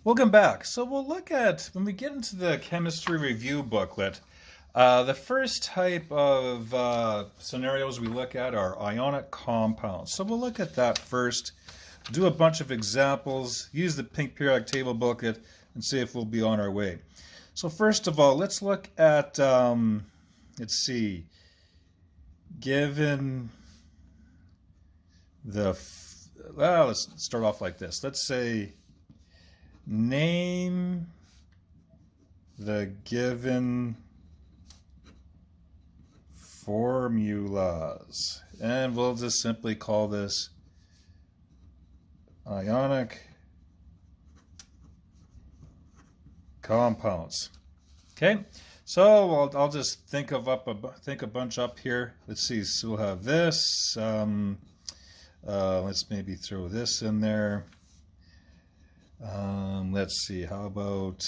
Welcome back. So we'll look at, when we get into the chemistry review booklet, the first type of scenarios we look at are ionic compounds. So we'll look at that first, do a bunch of examples, use the pink periodic table booklet, and see if we'll be on our way. So first of all, let's look at, let's see, given the, well, let's start off like this. Let's say, name the given formulas. And we'll just simply call this ionic compounds. Okay, so I'll just think a bunch up here. Let's see, so we'll have this. Let's maybe throw this in there. Let's see, how about,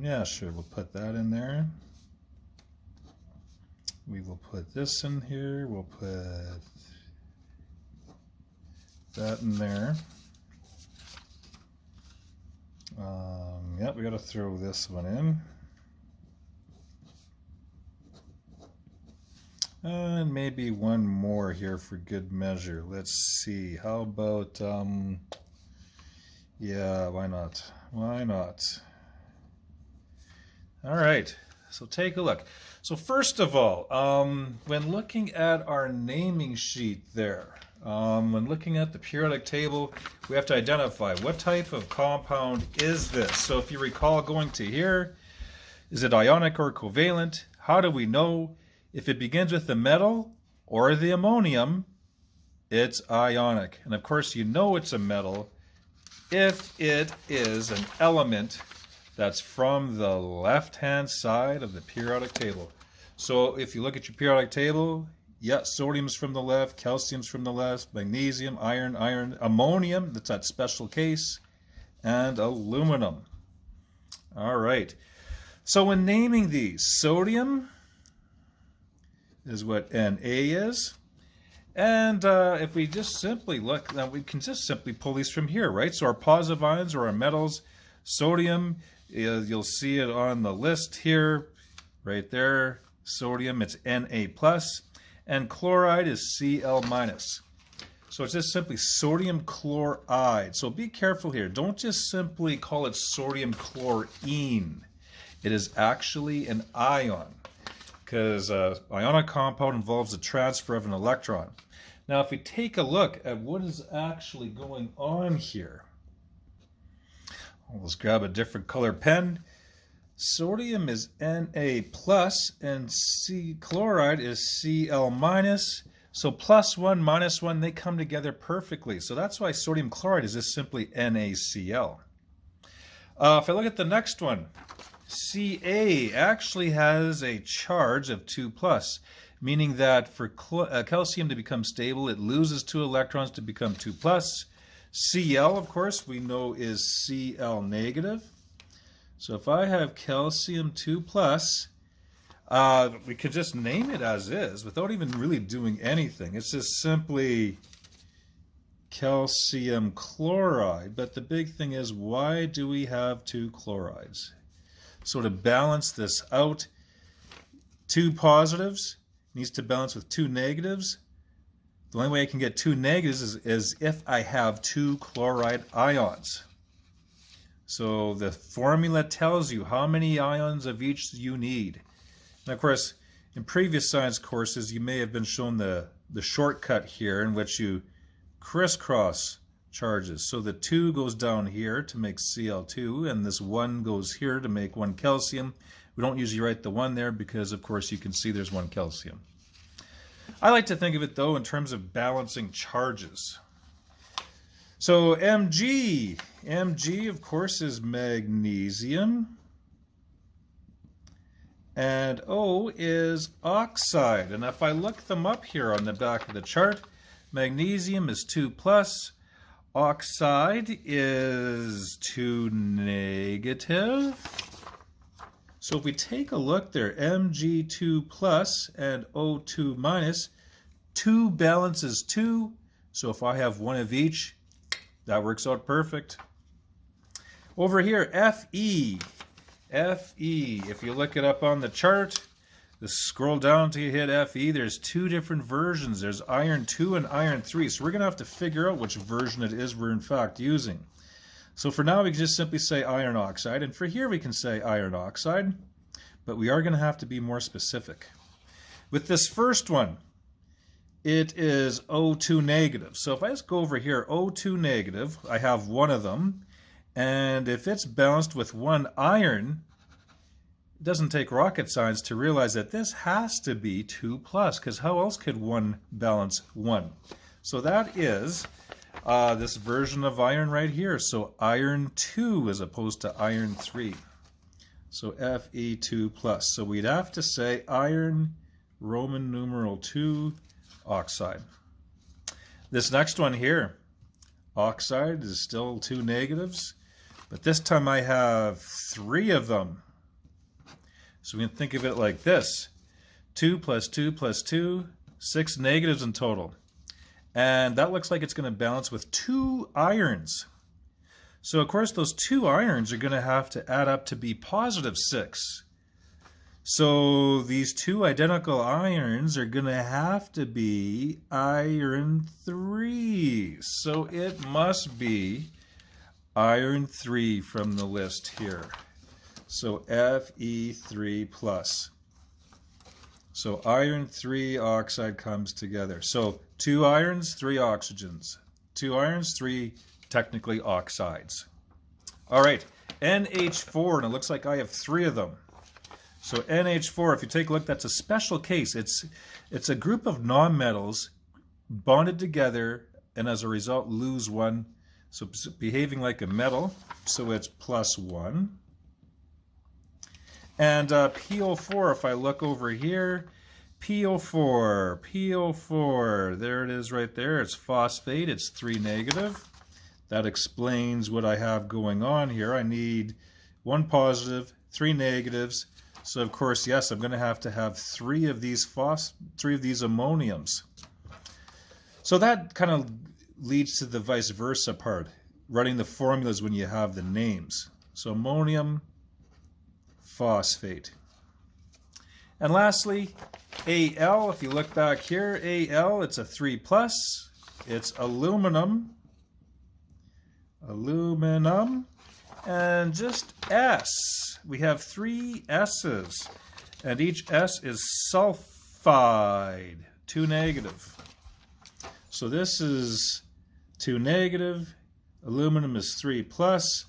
yeah, sure, we'll put that in there. We will put this in here. We'll put that in there. Yeah, we got to throw this one in. And maybe one more here for good measure. Let's see. How about, yeah, why not? Why not? All right. So take a look. So first of all, when looking at our naming sheet there, when looking at the periodic table, we have to identify what type of compound is this. So if you recall going to here, is it ionic or covalent? How do we know? If it begins with the metal or the ammonium, it's ionic. And of course, you know it's a metal if it is an element that's from the left-hand side of the periodic table. So if you look at your periodic table, yeah, sodium's from the left, calcium's from the left, magnesium, iron, ammonium, that's that special case, and aluminum. All right. So when naming these, sodium is what Na is. And if we just simply look, then we can just simply pull these from here, right? So our positive ions are our metals. Sodium, you'll see it on the list here, right there. Sodium, it's Na+. And chloride is Cl-. So it's just simply sodium chloride. So be careful here. Don't just simply call it sodium chlorine. It is actually an ion, because ionic compound involves the transfer of an electron. Now, if we take a look at what is actually going on here, let's grab a different color pen. Sodium is Na+, and chloride is Cl-. So +1, -1, they come together perfectly. So that's why sodium chloride is just simply NaCl. If I look at the next one, Ca actually has a charge of 2+, meaning that for calcium to become stable, it loses 2 electrons to become 2+. Cl, of course, we know is Cl-. So if I have calcium 2+, we could just name it as is without even really doing anything. It's just simply calcium chloride. But the big thing is, why do we have 2 chlorides? So to balance this out, 2 positives needs to balance with 2 negatives. The only way I can get 2 negatives is if I have 2 chloride ions. So the formula tells you how many ions of each you need. And of course, in previous science courses, you may have been shown the shortcut here in which you crisscross charges. So the 2 goes down here to make Cl2, and this 1 goes here to make 1 calcium. We don't usually write the 1 there because, of course, you can see there's 1 calcium. I like to think of it, though, in terms of balancing charges. So Mg, of course, is magnesium, and O is oxide. And if I look them up here on the back of the chart, magnesium is 2+, oxide is 2 negative. So if we take a look there, Mg2 plus and O2 minus, 2 balances 2, So if I have one of each, that works out perfect. Over here, Fe. Fe, if you look it up on the chart, just scroll down until you hit Fe. There's two different versions. There's iron 2 and iron 3. So we're going to have to figure out which version it is we're in fact using. So for now, we can just simply say iron oxide. And for here, we can say iron oxide. But we are going to have to be more specific. With this first one, it is O2 negative. So if I just go over here, O2 negative, I have one of them. And if it's balanced with one iron, it doesn't take rocket science to realize that this has to be 2+, because how else could one balance one? So that is this version of iron right here. So iron 2 as opposed to iron 3. So Fe2+. So we'd have to say iron Roman numeral 2 oxide. This next one here, oxide, is still 2 negatives, but this time I have 3 of them. So we can think of it like this: 2 plus 2 plus 2, 6 negatives in total. And that looks like it's going to balance with 2 irons. So of course those 2 irons are going to have to add up to be positive 6. So these 2 identical irons are going to have to be iron 3. So it must be iron 3 from the list here. So Fe3+. So iron 3 oxide comes together. So 2 irons, 3 oxygens. 2 irons, 3 technically oxides. All right, NH4, and it looks like I have 3 of them. So NH4, if you take a look, that's a special case. It's a group of nonmetals bonded together and as a result lose one. So it's behaving like a metal, so it's +1. And PO4, if I look over here, PO4, there it is right there. It's phosphate, it's 3 negative. That explains what I have going on here. I need 1 positive, 3 negatives. So of course, yes, I'm going to have 3 of these ammoniums. So that kind of leads to the vice versa part, writing the formulas when you have the names. So ammonium, phosphate. And lastly, Al, if you look back here, Al, it's a 3+. It's aluminum. And just S. We have 3 S's. And each S is sulfide, 2 negative. So this is 2 negative. Aluminum is 3+.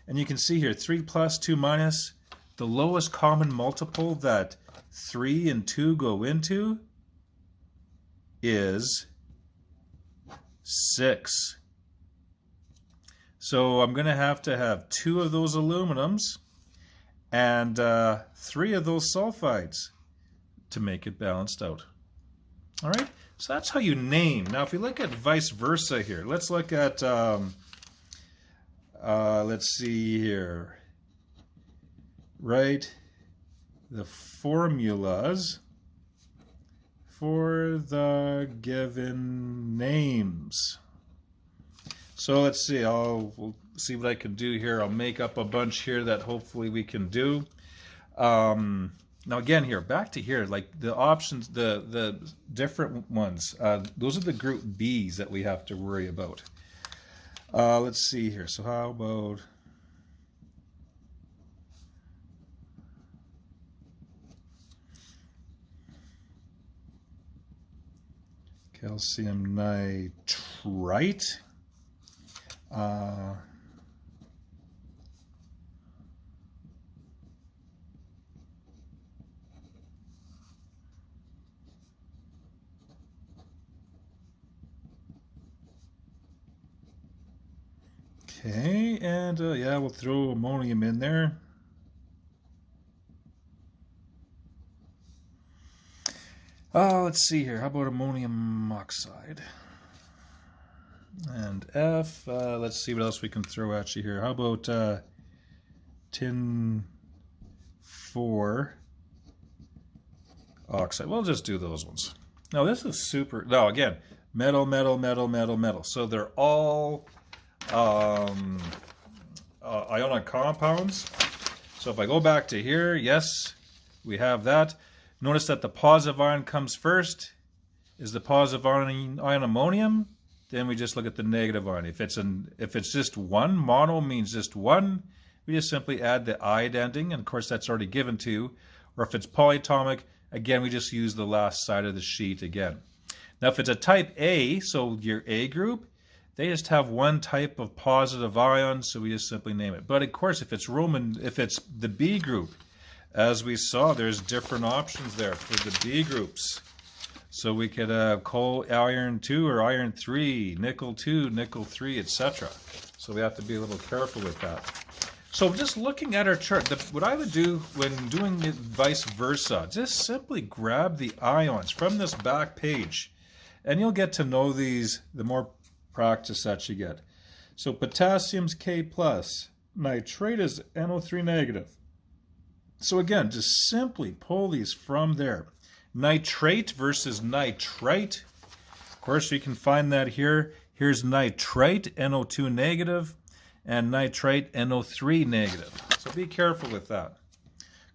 And you can see here, 3+, 2 minus. The lowest common multiple that 3 and 2 go into is 6. So I'm going to have 2 of those aluminums and 3 of those sulfides to make it balanced out. All right, so that's how you name. Now if you look at vice versa here, let's look at, let's see here. Write the formulas for the given names. So let's see, we'll see what I can do here. I'll make up a bunch here that hopefully we can do. Now again here, back to here, like the options, the different ones, those are the group B's that we have to worry about. Let's see here, so how about calcium nitrite. Okay, and yeah, we'll throw ammonium in there. Let's see here. How about ammonium oxide? And F. Let's see what else we can throw at you here. How about tin 4 oxide? We'll just do those ones. Now this is super. Now again, metal, metal, metal, metal, metal. So they're all ionic compounds. So if I go back to here, yes, we have that. Notice that the positive ion comes first. Is the positive ion ammonium? Then we just look at the negative ion. If it's just one, mono means just one, we just simply add the "ide" ending, and of course that's already given to. Or if it's polyatomic, again, we just use the last side of the sheet again. Now if it's a type A, so your A group, they just have one type of positive ion, so we just simply name it. But of course, if it's the B group, as we saw, there's different options there for the B groups. So we could have coal, iron 2 or iron 3, nickel 2, nickel 3, etc. So we have to be a little careful with that. So just looking at our chart, what I would do when doing it vice versa, just simply grab the ions from this back page, and you'll get to know these the more practice that you get. So potassium's K+, nitrate is NO3 negative. So again, just simply pull these from there. Nitrate versus nitrite. Of course, you can find that here. Here's nitrite, NO2 negative, and nitrite, NO3 negative. So be careful with that.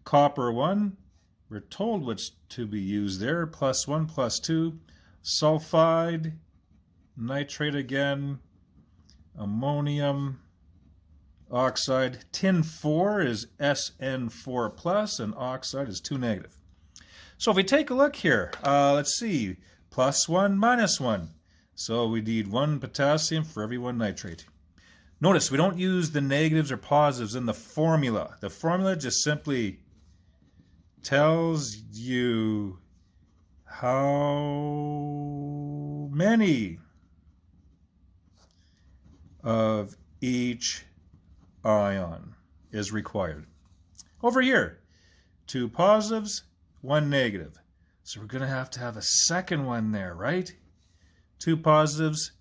Copper 1, we're told what's to be used there, +1, +2. Sulfide, nitrate again, ammonium oxide. Tin 4 is SN4+, and oxide is 2 negative. So if we take a look here, let's see, +1, -1. So we need 1 potassium for every 1 nitrate. Notice we don't use the negatives or positives in the formula. The formula just simply tells you how many of each ion is required. Over here, 2 positives, 1 negative. So we're going to have a second one there, right? 2 positives,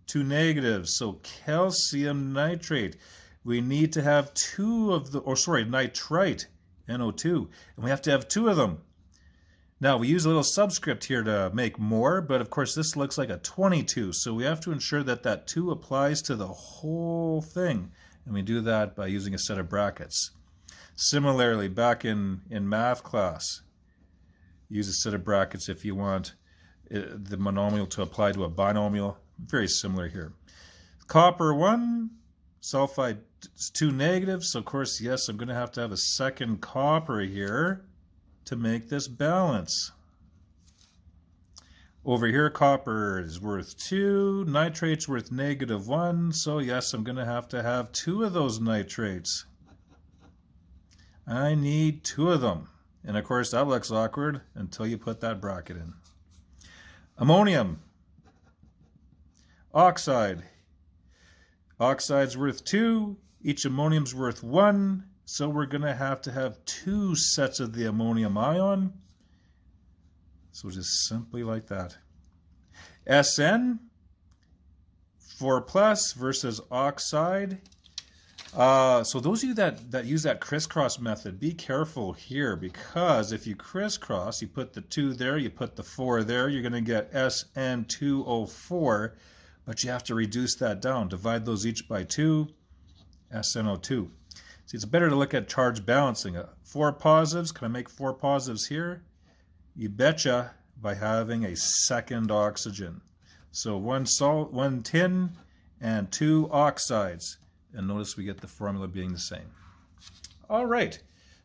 2 negatives. So calcium nitrate. We need to have 2 of the, nitrite, NO2. And we have to have 2 of them. Now, we use a little subscript here to make more, but of course this looks like a 22, so we have to ensure that that 2 applies to the whole thing, and we do that by using a set of brackets. Similarly, back in math class, use a set of brackets if you want the monomial to apply to a binomial. Very similar here. Copper 1, sulfide 2 negative, so of course, yes, I'm going to have a second copper here to make this balance. Over here, copper is worth 2, nitrate's worth -1, so yes, I'm going to have 2 of those nitrates. I need 2 of them. And of course, that looks awkward until you put that bracket in. Ammonium. Oxide. Oxide's worth 2, each ammonium's worth 1. So we're going to have 2 sets of the ammonium ion. So just simply like that. SN, 4+ versus oxide. So those of you that use that crisscross method, be careful here, because if you crisscross, you put the 2 there, you put the 4 there, you're going to get SN2O4, but you have to reduce that down. Divide those each by 2, SNO2. See, it's better to look at charge balancing. 4 positives, can I make 4 positives here? You betcha, by having a second oxygen. So 1 tin and 2 oxides. And notice we get the formula being the same. All right,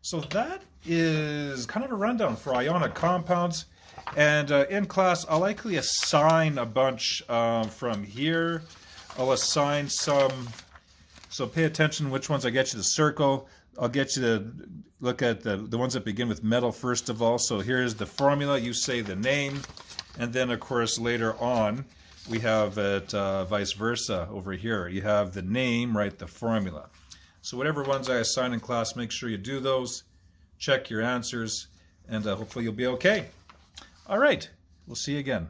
so that is kind of a rundown for ionic compounds. And in class, I'll likely assign a bunch from here. I'll assign some. So pay attention which ones I get you to circle. I'll get you to look at the ones that begin with metal first of all. So here's the formula. You say the name. And then, of course, later on, we have it vice versa over here. You have the name, write the formula. So whatever ones I assign in class, make sure you do those. Check your answers. And hopefully you'll be okay. All right. We'll see you again.